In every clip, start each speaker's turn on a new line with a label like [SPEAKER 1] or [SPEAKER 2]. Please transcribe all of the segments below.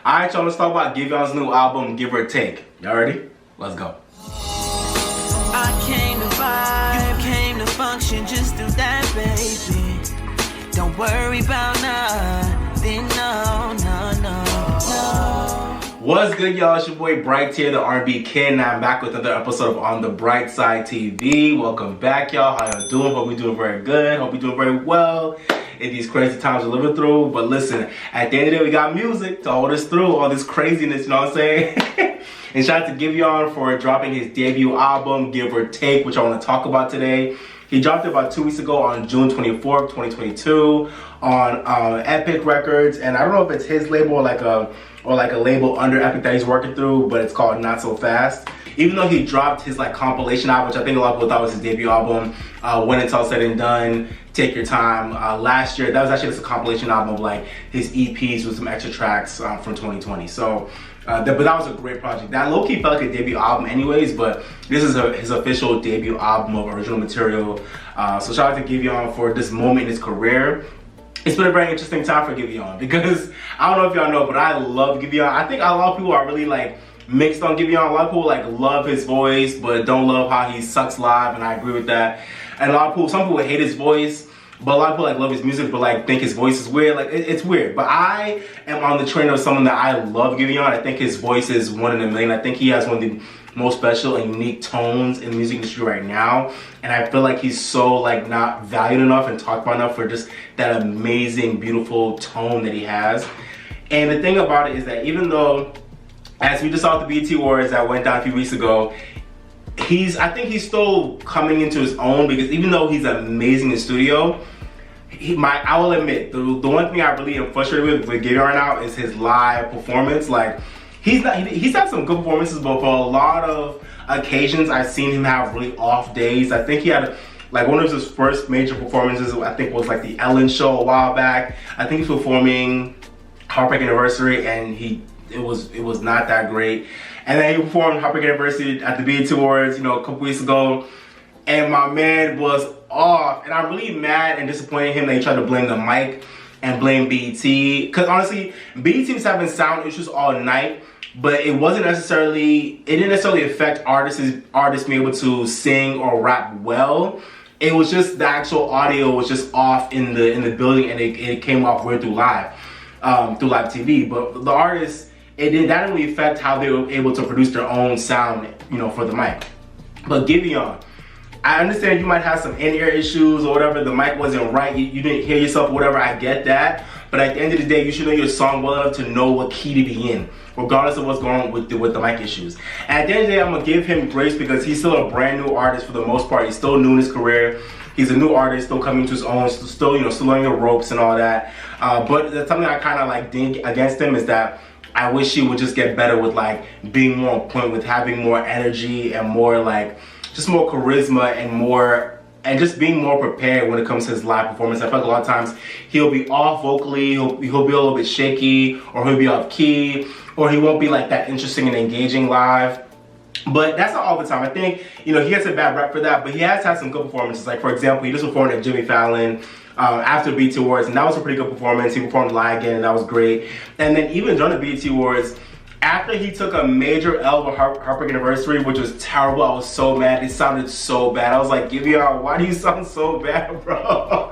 [SPEAKER 1] Alright, y'all, let's talk about Giveon's new album, Give or Take. Y'all ready? Let's go.
[SPEAKER 2] I came to vibe, you came to function, just do that, baby. Don't worry about nothing, no.
[SPEAKER 1] What's good, y'all? It's your boy Bright here, the R&B Kid, and I'm back with another episode of On the Bright Side TV. Welcome back, y'all. How y'all doing? Hope you're doing very good. Hope you're doing very well in these crazy times we're living through. But listen, at the end of the day, we got music to hold us through all this craziness, you know what I'm saying? And shout out to Giveon for dropping his debut album, Give or Take, which I want to talk about today. He dropped it about 2 weeks ago on June 24th, 2022 on Epic Records. And I don't know if it's his label or like a label under Epic that he's working through, but it's called Not So Fast. Even though he dropped his like compilation album, which I think a lot of people thought was his debut album, When It's All Said and Done, Take Your Time, last year, that was actually just a compilation album of like his EPs with some extra tracks from 2020. So, but that was a great project. That low-key felt like a debut album anyways, but this is his official debut album of original material. So shout out to Giveon for this moment in his career. It's been a very interesting time for Giveon because I don't know if y'all know, but I love Giveon. I think a lot of people are really like mixed on Giveon. A lot of people like love his voice, but don't love how he sucks live, and I agree with that. And a lot of people, some people hate his voice, but a lot of people like love his music, but like think his voice is weird. Like it's weird. But I am on the train of someone that I love Giveon. I think his voice is one in a million. I think he has one of the most special and unique tones in the music industry right now, and I feel like he's so like not valued enough and talked about enough for just that amazing, beautiful tone that he has. And the thing about it is that even though, as we just saw at the BET Awards that went down a few weeks ago, I think he's still coming into his own, because even though he's amazing in studio, I will admit, the one thing I really am frustrated with Giveon right now is his live performance. Like, he's had some good performances, but for a lot of occasions, I've seen him have really off days. I think he had, like, one of his first major performances, I think, was like the Ellen Show a while back. I think he's performing Heartbreak Anniversary, and it was not that great. And then he performed Heartbreak Anniversary at the BET Awards, you know, a couple weeks ago, and my man was off. And I'm really mad and disappointed in him that he tried to blame the mic and blame BET, because honestly, BET was having sound issues all night, but it didn't necessarily affect artists being able to sing or rap well. It was just the actual audio was just off in the building, and it came off weird through live TV. But the artists, that didn't really affect how they were able to produce their own sound, you know, for the mic. But Giveon, I understand you might have some in-ear issues or whatever, the mic wasn't right, you didn't hear yourself or whatever, I get that. But at the end of the day, you should know your song well enough to know what key to be in, regardless of what's going on with the mic issues. And at the end of the day, I'm gonna give him grace because he's still a brand new artist for the most part. He's still new in his career. He's a new artist, still coming to his own, still learning the ropes and all that. But that's something I kind of like ding against him, is that I wish he would just get better with like being more on point, with having more energy and more like just more charisma and just being more prepared when it comes to his live performance. I feel like a lot of times he'll be off vocally, he'll be a little bit shaky, or he'll be off key, or he won't be like that interesting and engaging live. But that's not all the time. I think, you know, he gets a bad rep for that, but he has had some good performances. Like, for example, he just performed at Jimmy Fallon after the BET Awards, and that was a pretty good performance. He performed live again, and that was great. And then even during the BET Awards, after he took a major L with Heartbreak Anniversary, which was terrible, I was so mad. It sounded so bad. I was like, Giveon, why do you sound so bad, bro?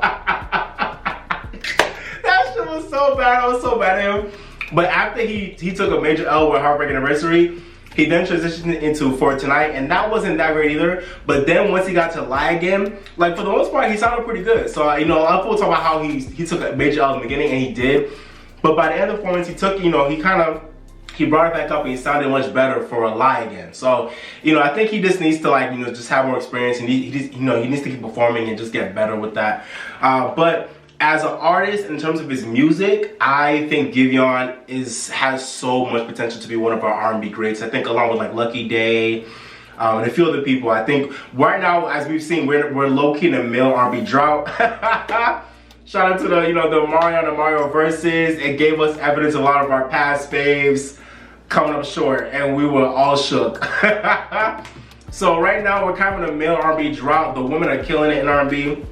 [SPEAKER 1] That shit was so bad. I was so mad at him. But after he took a major L with Heartbreak Anniversary, he then transitioned into For Tonight, and that wasn't that great either. But then once he got to Lie Again, like, for the most part, he sounded pretty good. So, you know, a lot of people talk about how he took a major L in the beginning, and he did. But by the end of the performance, he took, you know, he brought it back up, and he sounded much better for a Lie Again. So, you know, I think he just needs to, like, you know, just have more experience, and he needs to keep performing and just get better with that. But as an artist, in terms of his music, I think Giveon has so much potential to be one of our R&B greats. I think along with like Lucky Day and a few other people, I think right now, as we've seen, we're low-key in a male R&B drought. Shout out to the Mario verses. It gave us evidence of a lot of our past faves coming up short, and we were all shook. So right now we're kind of in a male R&B drought. The women are killing it in R&B.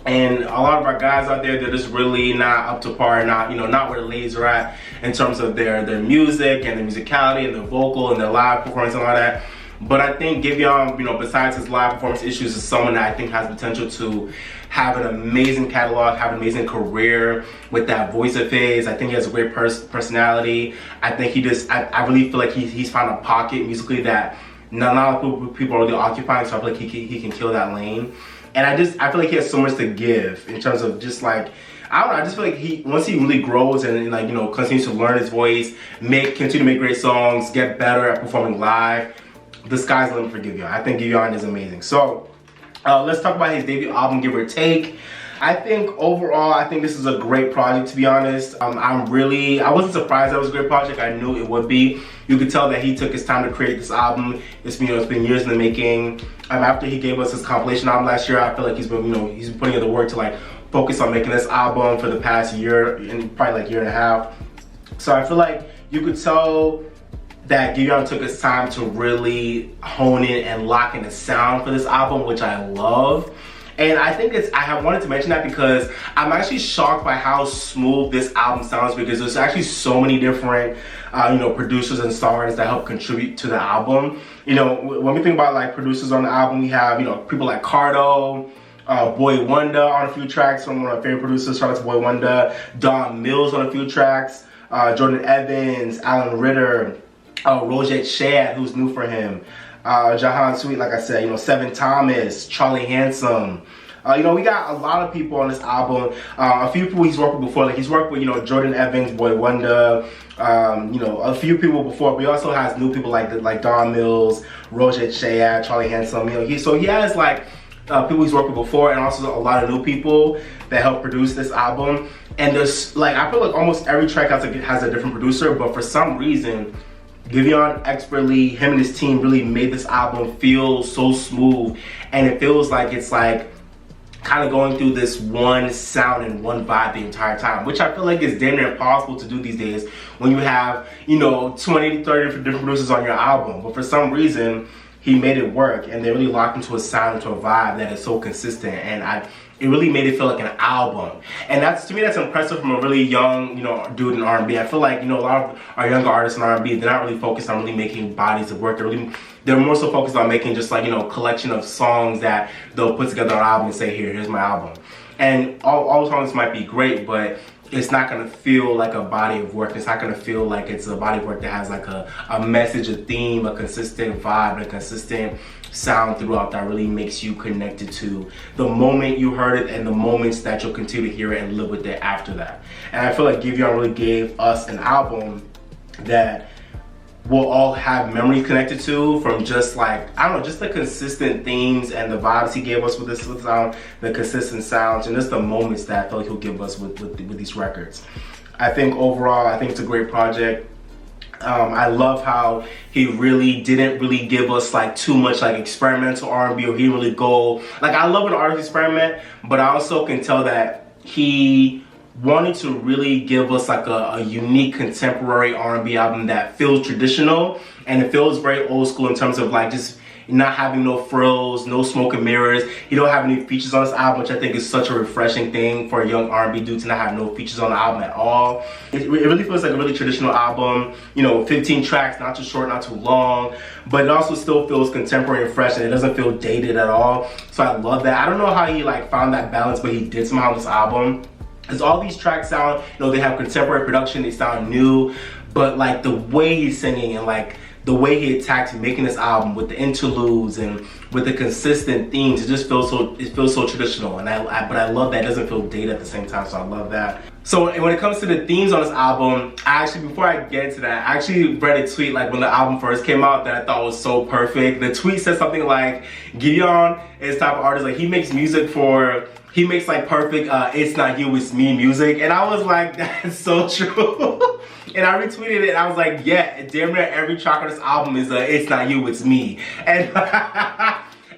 [SPEAKER 1] And a lot of our guys out there, they're just really not up to par, not, you know, not where the ladies are at in terms of their music and their musicality and their vocal and their live performance and all that. But I think Giveon, you know, besides his live performance issues, is someone that I think has potential to have an amazing catalog, have an amazing career with that voice of his. I think he has a great personality. I think he just, I really feel like he's found a pocket musically that not a lot of people are really occupying, so I feel like he can kill that lane. And I feel like he has so much to give in terms of just like, I don't know, I just feel like once he really grows and like, you know, continues to learn his voice, continue to make great songs, get better at performing live, the sky's the limit for Giveon. I think Giveon is amazing. So let's talk about his debut album, Give or Take. I think overall, I think this is a great project, to be honest. I wasn't surprised that it was a great project. I knew it would be. You could tell that he took his time to create this album. It's been years in the making. After he gave us his compilation album last year, I feel like he's been putting in the work to like focus on making this album for the past year and probably like year and a half. So I feel like you could tell that Giveon took his time to really hone in and lock in the sound for this album, which I love. And I think I have wanted to mention that because I'm actually shocked by how smooth this album sounds, because there's actually so many different producers and songwriters that help contribute to the album. You know, when we think about like producers on the album, we have, you know, people like Cardo, Boy Wonder on a few tracks, one of my favorite producers, shout out to Boy Wonder, Don Mills on a few tracks, Jordan Evans, Alan Ritter, Rojette Shad, who's new for him, Jahan Sweet, like I said, you know, Seven Thomas, Charlie Handsome. You know, we got a lot of people on this album. A few people he's worked with before, like he's worked with, you know, Jordan Evans, Boy Wonder, you know, a few people before, but he also has new people like Don Mills, Rojette Shad, Charlie Handsome. You know, so he has like people he's worked with before, and also a lot of new people that help produce this album. And there's like, I feel like almost every track has a different producer, but for some reason, Giveon expertly, him and his team really made this album feel so smooth, and it feels like it's like kind of going through this one sound and one vibe the entire time, which I feel like is damn near impossible to do these days when you have, you know, 20 to 30 different producers on your album. But for some reason, he made it work, and they really locked into a sound, into a vibe that is so consistent, and it really made it feel like an album. And to me, that's impressive from a really young, you know, dude in R&B. I feel like, you know, a lot of our younger artists in R&B, they're not really focused on really making bodies of work. They're more so focused on making just like, you know, collection of songs that they'll put together on an album and say, here's my album. And all the songs might be great, but it's not gonna feel like a body of work. It's not gonna feel like it's a body of work that has like a message, a theme, a consistent vibe, a consistent sound throughout that really makes you connected to the moment you heard it and the moments that you'll continue to hear it and live with it after that. And I feel like Giveon really gave us an album that we'll all have memories connected to, from just like, I don't know, just the consistent themes and the vibes he gave us with this sound, the consistent sounds, and just the moments that I feel like he'll give us with these records. I think overall, I think it's a great project. I love how he really didn't really give us like too much like experimental R&B, or he didn't really go, like, I love an artist experiment, but I also can tell that he wanted to really give us like a unique contemporary R&B album that feels traditional, and it feels very old school in terms of like just not having no frills, no smoke and mirrors. He don't have any features on this album, which I think is such a refreshing thing for a young R&B dude to not have no features on the album at all. It really feels like a really traditional album, you know, 15 tracks, not too short, not too long, but it also still feels contemporary and fresh, and it doesn't feel dated at all. So I love that. I don't know how he like found that balance, but he did somehow on this album. Because all these tracks sound, you know, they have contemporary production, they sound new, but like the way he's singing and like the way he attacked making this album with the interludes and with the consistent themes, it just feels so traditional. And but I love that it doesn't feel dated at the same time, so I love that. So when it comes to the themes on this album, before I get into that, I actually read a tweet like when the album first came out that I thought was so perfect. The tweet said something like, Giveon is the type of artist, like he makes like perfect It's Not You, It's Me music. And I was like, that's so true. And I retweeted it and I was like, yeah, damn near every track on this album is It's Not You, It's Me. And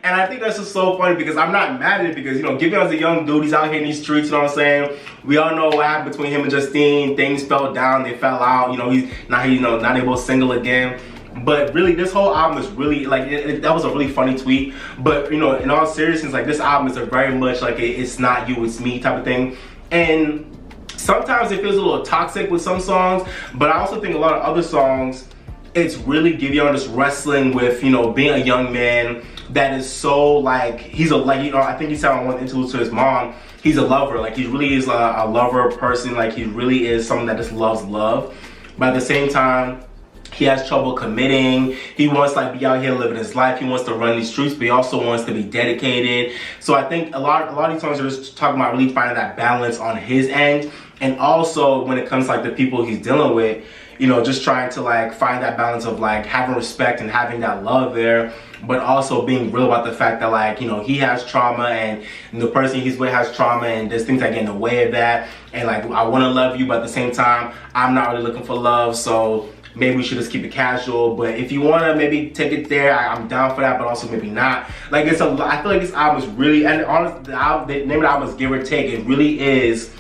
[SPEAKER 1] and I think that's just so funny, because I'm not mad at it, because, you know, Giveon's a young dude, he's out here in these streets, you know what I'm saying? We all know what happened between him and Justine. Things fell down, they fell out, you know, now they're both single again. But really, this whole album is really like that was a really funny tweet. But you know, in all seriousness, like this album is a very much like it's not you, it's me type of thing. And sometimes it feels a little toxic with some songs, but I also think a lot of other songs, it's really Giveon just wrestling with, you know, being a young man that is so like, he's a, like, you know, I think he said on one interlude to his mom, he's a lover, like he really is a lover person, like he really is someone that just loves love. But at the same time, he has trouble committing. He wants to like be out here living his life. He wants to run these streets, but he also wants to be dedicated. So I think a lot of these songs are just talking about really finding that balance on his end. And also when it comes to like the people he's dealing with, you know, just trying to like find that balance of like having respect and having that love there, but also being real about the fact that like, you know, he has trauma and the person he's with has trauma and there's things that get in the way of that. And like, I want to love you, but at the same time, I'm not really looking for love. So maybe we should just keep it casual. But if you want to maybe take it there, I'm down for that, but also maybe not. Like I feel like this album is really, and honestly, the name of the album is Give or Take. It really is,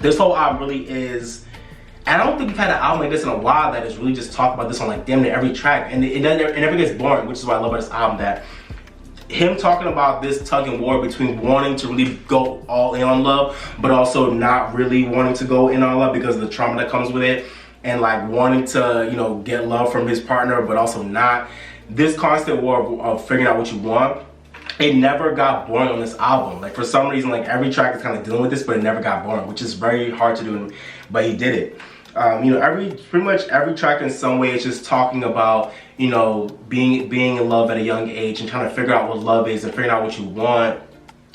[SPEAKER 1] this whole album really is, and I don't think we've had an album like this in a while that is really just talking about this on like damn near every track. And it never gets boring, which is what I love about this album, that him talking about this tug and war between wanting to really go all in on love, but also not really wanting to go in on love because of the trauma that comes with it. And like wanting to, you know, get love from his partner, but also not. This constant war of figuring out what you want, it never got boring on this album. Like for some reason, like every track is kind of dealing with this, but it never got boring, which is very hard to do, but he did it. You know, pretty much every track in some way is just talking about, you know, being in love at a young age and trying to figure out what love is and figuring out what you want.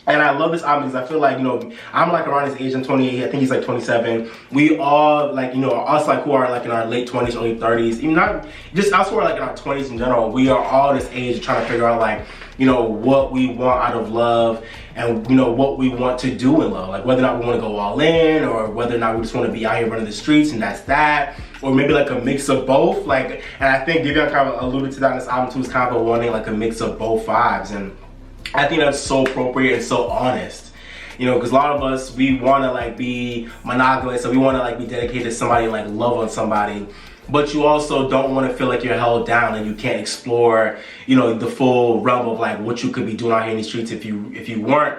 [SPEAKER 1] And I love this album because I feel like, you know, I'm like around his age, I'm 28, I think he's like 27. We all like, you know, us like who are like in our late 20s, early 30s, even not just us who are like in our 20s in general, we are all this age trying to figure out like, you know, what we want out of love and, you know, what we want to do in love. Like whether or not we want to go all in or whether or not we just want to be out here running the streets and that's that. Or maybe like a mix of both. Like, and I think Giveon kind of alluded to that in this album too, is kind of wanting like a mix of both vibes. And I think that's so appropriate and so honest, you know, because a lot of us, we want to like be monogamous, so we want to like be dedicated to somebody and like love on somebody, but you also don't want to feel like you're held down and you can't explore, you know, the full realm of like what you could be doing out here in the streets if you weren't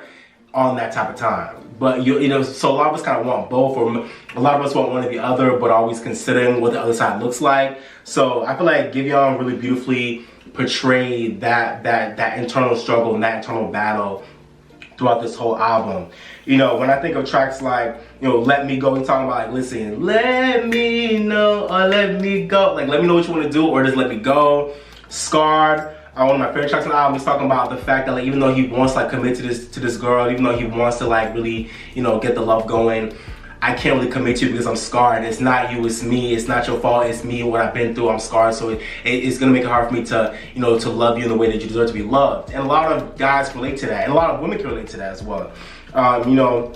[SPEAKER 1] on that type of time. But you know, so a lot of us kind of want both, or a lot of us want one or the other, but always considering what the other side looks like. So I feel like Giveon really beautifully portrayed that internal struggle and that internal battle throughout this whole album. You know, when I think of tracks like, you know, Let Me Go, he's talking about like, listen, let me know or let me go. Like, let me know what you want to do or just let me go. Scarred, one of my favorite tracks on the album, he's talking about the fact that like, even though he wants to like commit to this girl, even though he wants to like really, you know, get the love going, I can't really commit to you because I'm scarred. It's not you, it's me. It's not your fault, it's me, what I've been through. I'm scarred, so it's gonna make it hard for me to, you know, to love you in the way that you deserve to be loved. And a lot of guys relate to that, and a lot of women can relate to that as well. You know,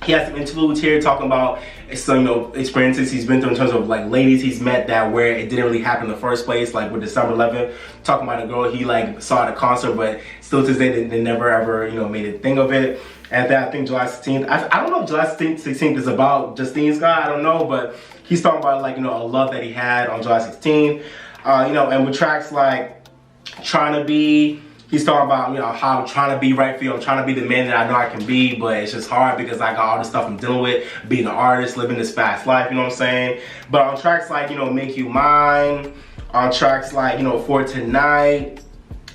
[SPEAKER 1] he has some interludes here talking about some, you know, experiences he's been through in terms of like ladies he's met that where it didn't really happen in the first place, like with December 11th, talking about a girl he like saw at a concert, but still to this day they never ever, you know, made a thing of it. And then I think July 16th, I don't know if July 16th is about Justine's guy, I don't know, but he's talking about like, you know, a love that he had on July 16th. You know, and with tracks like Trying to Be, he's talking about, you know, how I'm trying to be right for you, I'm trying to be the man that I know I can be, but it's just hard because I got all this stuff I'm dealing with, being an artist, living this fast life, you know what I'm saying? But on tracks like, you know, Make You Mine, on tracks like, you know, For Tonight,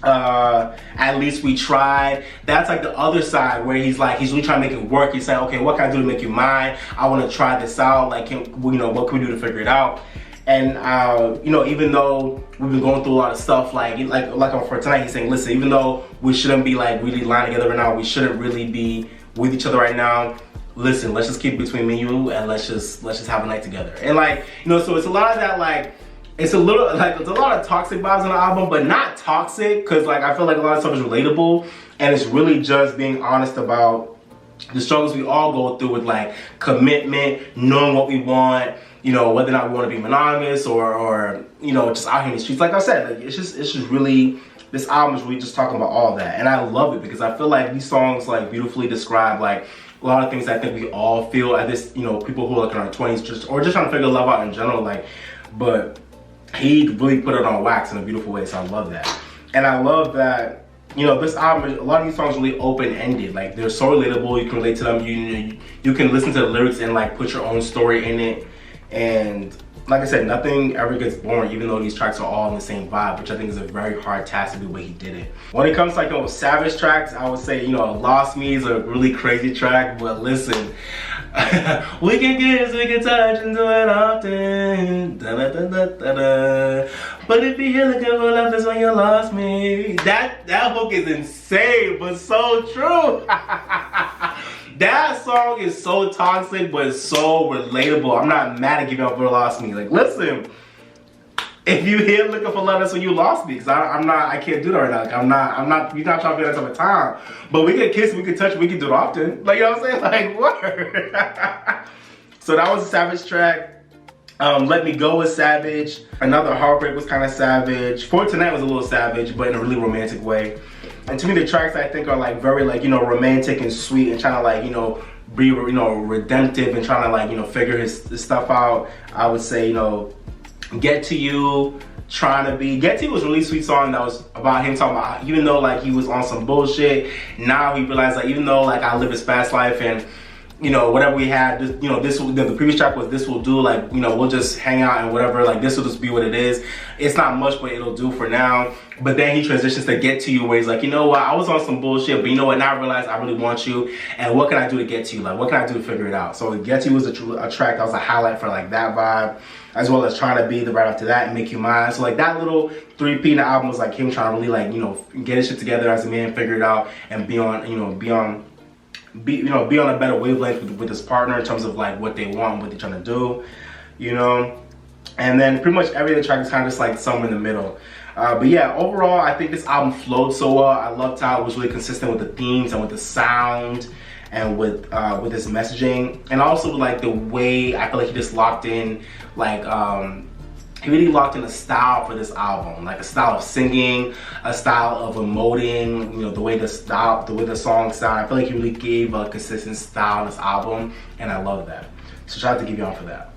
[SPEAKER 1] At Least We Tried, that's like the other side where he's really trying to make it work. He's saying, okay, what can I do to make you mine? I want to try this out, like, you know, what can we do to figure it out? And you know, even though we've been going through a lot of stuff, like on For Tonight, he's saying, listen, even though we shouldn't be like really lying together right now, we shouldn't really be with each other right now, listen, let's just keep it between me and you, and let's just have a night together. And like, you know, so it's a lot of that, like, it's a lot of toxic vibes on the album, but not toxic, because like I feel like a lot of stuff is relatable, and it's really just being honest about the struggles we all go through with like commitment, knowing what we want, you know, whether or not we want to be monogamous or you know, just out here in the streets. Like I said, like it's just really, this album is really just talking about all that, and I love it because I feel like these songs like beautifully describe like a lot of things I think we all feel at this, you know, people who are like in our 20s just trying to figure love out in general, like, but he really put it on wax in a beautiful way, so I love that. And I love that, you know, this album, a lot of these songs really open-ended. Like, they're so relatable, you can relate to them, you can listen to the lyrics and like put your own story in it. And like I said, nothing ever gets boring, even though these tracks are all in the same vibe, which I think is a very hard task to do the way he did it. When it comes to like, you know, savage tracks, I would say, you know, Lost Me is a really crazy track, but listen, we can kiss, we can touch and do it often. Da, da, da, da, da, da. But if you're here looking for love, that's when you lost me. That hook is insane, but so true. That song is so toxic, but it's so relatable. I'm not mad at Giveon for Lost Me. Like, listen, if you here looking for love, that's when you lost me. Cause I can't do that right now. Like, you're not trying to be that type of time. But we can kiss, we can touch, we can do it often. Like, you know what I'm saying? Like, what? So that was a savage track. Let Me Go was savage. Another Heartbreak was kind of savage. For Tonight was a little savage, but in a really romantic way. And to me, the tracks I think are like very like, you know, romantic and sweet and trying to like, you know, be, you know, redemptive and trying to like, you know, figure his stuff out. I would say, you know, Get to You, Trying to Be. Get to You was a really sweet song that was about him talking about, even though like he was on some bullshit, now he realized like, even though like I live his fast life and, you know, whatever we had, you know, the previous track was This Will Do, like, you know, we'll just hang out and whatever, like this will just be what it is. It's not much, but it'll do for now. But then he transitions to Get to You, where he's like, you know what, I was on some bullshit, but you know what, now I realize I really want you, and what can I do to get to you? Like, what can I do to figure it out? So Get to You was a track that was a highlight for like that vibe, as well as Trying to Be, the right after that, and Make You Mine. So like that little 3P in the album was like him trying to really like, you know, get his shit together as a man, figure it out, and be on a better wavelength with his partner in terms of like what they want, what they're trying to do, you know. And then pretty much every other track is kind of just like somewhere in the middle. But yeah, overall, I think this album flowed so well. I loved how it was really consistent with the themes and with the sound and with his messaging, and also like the way I feel like he just locked in like he really locked in a style for this album, like a style of singing, a style of emoting, you know, the way the songs sound. I feel like he really gave a consistent style to this album, and I love that. So shout out to Giveon for that.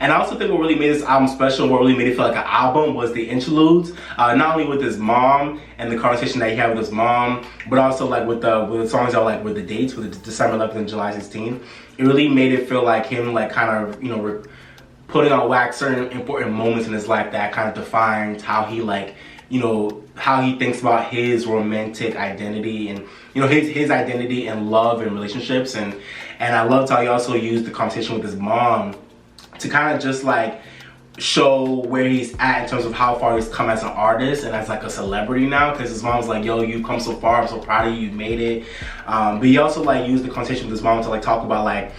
[SPEAKER 1] And I also think what really made this album special, what really made it feel like an album, was the interludes. Not only with his mom and the conversation that he had with his mom, but also like with the songs that were like with the dates, with the December 11th and July 16th. It really made it feel like him like kind of, you know, putting on wax certain important moments in his life that kind of defined how he like, you know, how he thinks about his romantic identity and, you know, his identity and love and relationships. And I loved how he also used the conversation with his mom to kind of just like show where he's at in terms of how far he's come as an artist and as like a celebrity now, because his mom's like, yo, you've come so far, I'm so proud of you, you made it. But he also like used the conversation with his mom to like talk about like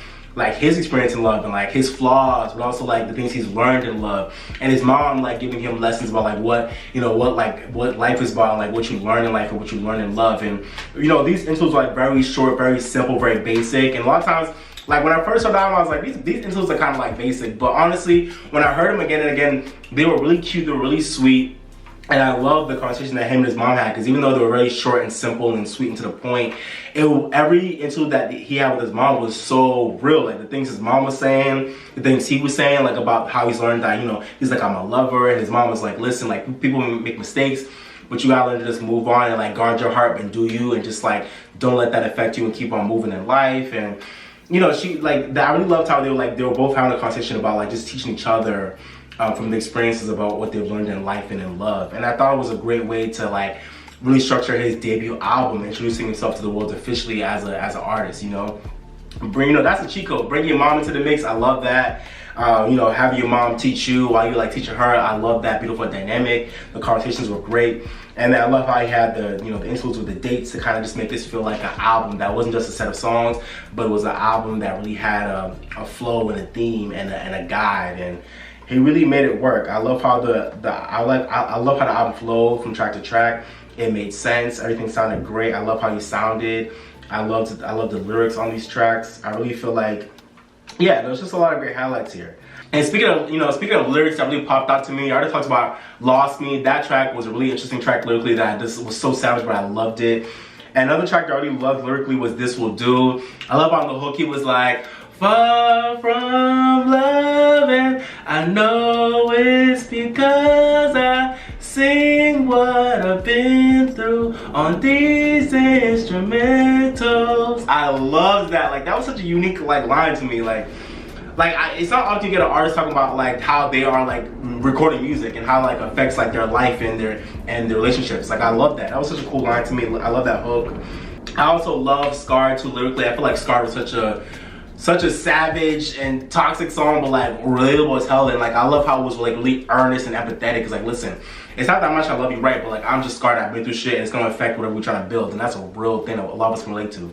[SPEAKER 1] his experience in love and like his flaws, but also like the things he's learned in love, and his mom like giving him lessons about like what life is about, and like what you learn in life and what you learn in love. And you know, these interludes are like very short, very simple, very basic, and a lot of times, like when I first heard them, I was like, these interludes are kind of like basic, but honestly, when I heard them again and again, they were really cute, they were really sweet. And I love the conversation that him and his mom had, because even though they were really short and simple and sweet and to the point, every interlude that he had with his mom was so real. Like the things his mom was saying, the things he was saying, like about how he's learned that, you know, he's like, I'm a lover, and his mom was like, listen, like people make mistakes, but you gotta learn to just move on and like guard your heart and do you, and just like don't let that affect you and keep on moving in life. And you know, she like I really loved how they were both having a conversation about like just teaching each other from the experiences about what they've learned in life and in love. And I thought it was a great way to like really structure his debut album, introducing himself to the world officially as an artist, you know. That's a cheat code. Bring your mom into the mix. I love that. You know, having your mom teach you while you like teaching her. I love that beautiful dynamic. The conversations were great. And I love how he had the interludes with the dates to kind of just make this feel like an album that wasn't just a set of songs, but it was an album that really had a flow and a theme and a guide. And he really made it work. I love how I love how the album flowed from track to track. It made sense. Everything sounded great. I love how he sounded. I love the lyrics on these tracks. I really feel like, yeah, there's just a lot of great highlights here. And speaking of lyrics that really popped out to me, I already talked about Lost Me. That track was a really interesting track lyrically that just was so savage, but I loved it. And another track that I really loved lyrically was This Will Do. I love on the hook he was like, far from loving. I know it's because I sing what I've been through on these instrumentals. I love that. Like, that was such a unique like line to me. It's not often you get an artist talking about like how they are like recording music and how like affects like their life and their relationships. Like, I love that. That was such a cool line to me. I love that hook. I also love Scar too lyrically. I feel like Scar was such a savage and toxic song, but like relatable as hell. And like, I love how it was like really earnest and empathetic. Cause like, listen, it's not that much I love you, right? But like, I'm just scarred. I've been through shit, and it's gonna affect whatever we're trying to build, and that's a real thing that a lot of us can relate to.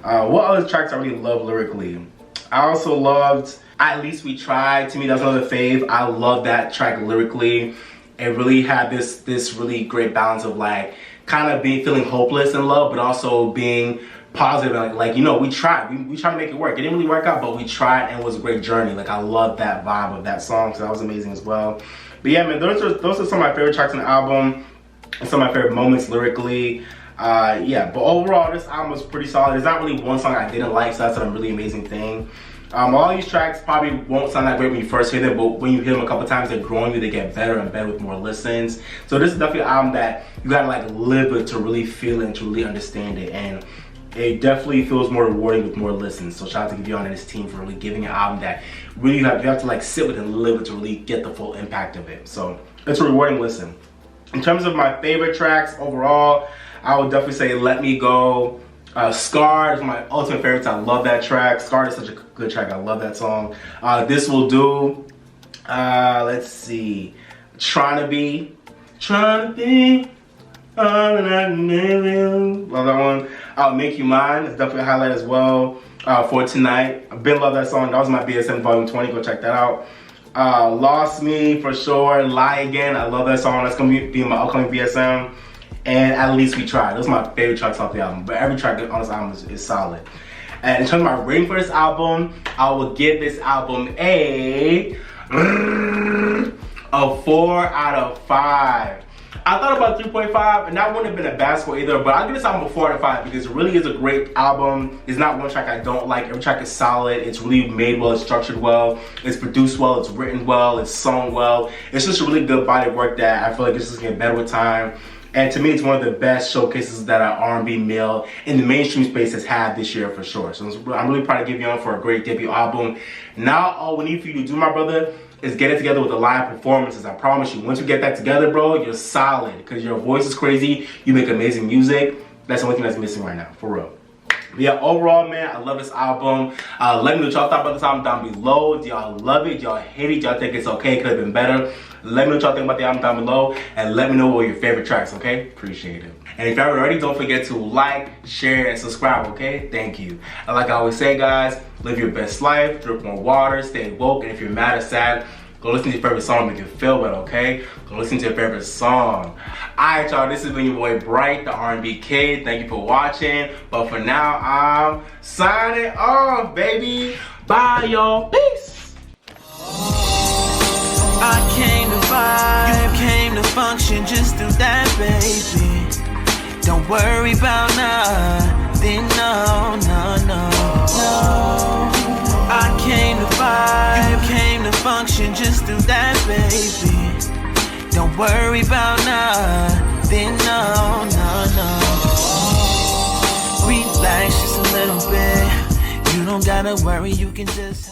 [SPEAKER 1] What other tracks I really love lyrically? I also loved At Least We Tried. To me, that's another fave. I love that track lyrically. It really had this really great balance of like kind of feeling hopeless in love, but also being positive. Like you know, we tried. We tried to make it work. It didn't really work out, but we tried, and it was a great journey. Like, I love that vibe of that song, so that was amazing as well. But yeah, man, those are some of my favorite tracks on the album, and some of my favorite moments lyrically. Yeah, but overall, this album was pretty solid. There's not really one song I didn't like, so that's a really amazing thing. All these tracks probably won't sound that great when you first hear them, but when you hear them a couple times, they're growing you, they get better and better with more listens. So this is definitely an album that you gotta like live it to really feel it and to really understand it. And it definitely feels more rewarding with more listens. So shout out to Giveon and his team for really giving an album that really you have to like sit with and live it to really get the full impact of it. So it's a rewarding listen. In terms of my favorite tracks overall, I would definitely say Let Me Go. Scarred is my ultimate favorite. I love that track. Scarred is such a good track. I love that song. This Will Do. Let's see. Trying to Be. Love that one. Make You Mine is definitely a highlight as well. For Tonight. I've been love that song. That was my BSM Volume 20. Go check that out. Lost Me for sure. Lie Again. I love that song. That's gonna be my upcoming BSM. And At Least We Tried. Those are my favorite tracks off the album. But every track on this album is solid. And in terms of my rating for this album, I will give this album a 4 out of 5. I thought about 3.5, and that wouldn't have been a bad score either, but I'll give this album a 4 out of 5 because it really is a great album. It's not one track I don't like. Every track is solid. It's really made well, it's structured well, it's produced well, it's written well, it's sung well. It's just a really good body of work that I feel like it's just getting better with time. And to me, it's one of the best showcases that an R&B male in the mainstream space has had this year for sure. So I'm really proud to give Giveon for a great debut album. Now, all we need for you to do, my brother, is get it together with the live performances. I promise you, once you get that together, bro, you're solid. Because your voice is crazy, you make amazing music. That's the only thing that's missing right now, for real. But yeah, overall, man, I love this album. Let me know what y'all thought about this album down below. Do y'all love it? Do y'all hate it? Do y'all think it's okay? Could have been better? Let me know what y'all think about the album down below. And let me know what your favorite tracks, okay? Appreciate it. And if y'all already, don't forget to like, share, and subscribe, okay? Thank you. And like I always say, guys, live your best life, drink more water, stay woke, and if you're mad or sad, go listen to your favorite song, make you feel better, okay? Go listen to your favorite song. Alright, y'all, this has been your boy Bright, the R&B Kid. Thank you for watching. But for now, I'm signing off, baby. Bye, y'all. Peace.
[SPEAKER 2] I came to vibe, you came to function, just do that, baby. Don't worry about nothing, no. I came to vibe, you came to function, just do that, baby. Don't worry about nothing, no. Relax just a little bit. You don't gotta worry, you can just